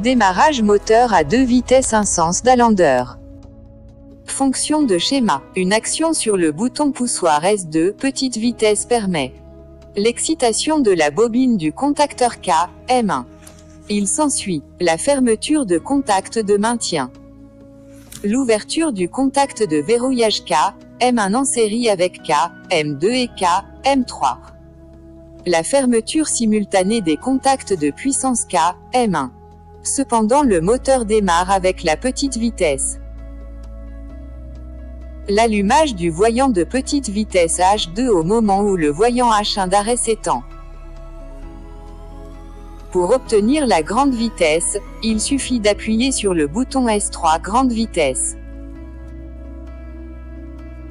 Démarrage moteur à 2 vitesses, un sens d'alandeur. Fonction de schéma. Une action sur le bouton poussoir S2 petite vitesse permet l'excitation de la bobine du contacteur K, M1. Il s'ensuit la fermeture de contact de maintien. L'ouverture du contact de verrouillage K, M1 en série avec K, M2 et K, M3. La fermeture simultanée des contacts de puissance K, M1. Cependant le moteur démarre avec la petite vitesse. L'allumage du voyant de petite vitesse H2 au moment où le voyant H1 d'arrêt s'éteint. Pour obtenir la grande vitesse, il suffit d'appuyer sur le bouton S3 grande vitesse.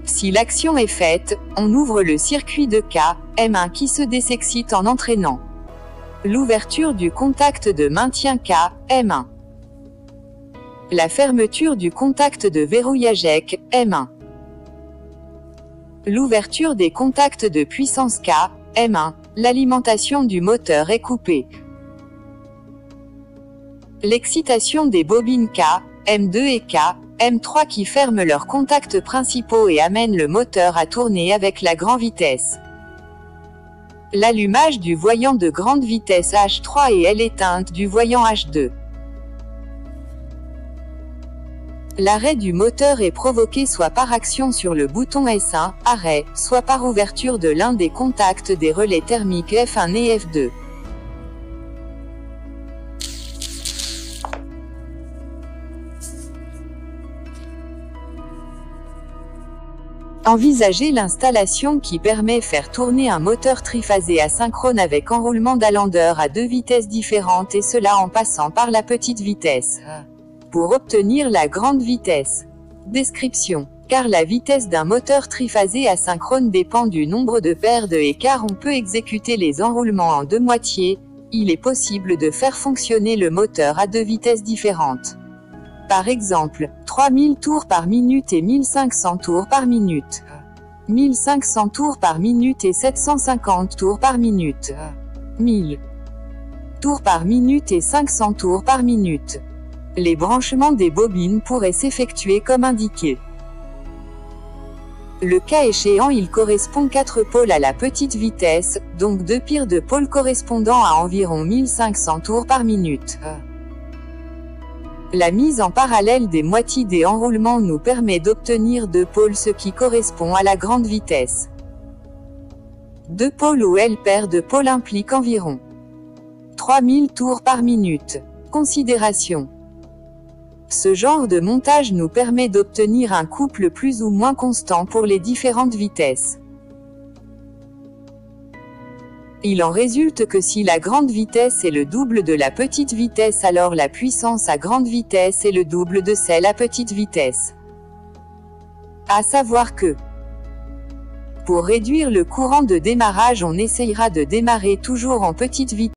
Si l'action est faite, on ouvre le circuit de K, M1 qui se désexcite en entraînant l'ouverture du contact de maintien K, M1. La fermeture du contact de verrouillage EC, M1. L'ouverture des contacts de puissance K, M1. L'alimentation du moteur est coupée. L'excitation des bobines K, M2 et K, M3 qui ferment leurs contacts principaux et amènent le moteur à tourner avec la grande vitesse. L'allumage du voyant de grande vitesse H3 et l'éteinte du voyant H2. L'arrêt du moteur est provoqué soit par action sur le bouton S1, arrêt, soit par ouverture de l'un des contacts des relais thermiques F1 et F2. Envisagez l'installation qui permet faire tourner un moteur triphasé asynchrone avec enroulement d'alandeur à 2 vitesses différentes et cela en passant par la petite vitesse. Pour obtenir la grande vitesse. Description. Car la vitesse d'un moteur triphasé asynchrone dépend du nombre de paires de et car on peut exécuter les enroulements en 2 moitiés, il est possible de faire fonctionner le moteur à 2 vitesses différentes. Par exemple, 3000 tours par minute et 1500 tours par minute. 1500 tours par minute et 750 tours par minute. 1000 tours par minute et 500 tours par minute. Les branchements des bobines pourraient s'effectuer comme indiqué. Le cas échéant, il correspond 4 pôles à la petite vitesse, donc 2 paires de pôles correspondant à environ 1500 tours par minute. La mise en parallèle des moitiés des enroulements nous permet d'obtenir 2 pôles, ce qui correspond à la grande vitesse. 2 pôles ou L paires de pôles impliquent environ 3000 tours par minute. Considération. Ce genre de montage nous permet d'obtenir un couple plus ou moins constant pour les différentes vitesses. Il en résulte que si la grande vitesse est le double de la petite vitesse, alors la puissance à grande vitesse est le double de celle à petite vitesse. À savoir que, pour réduire le courant de démarrage, on essayera de démarrer toujours en petite vitesse.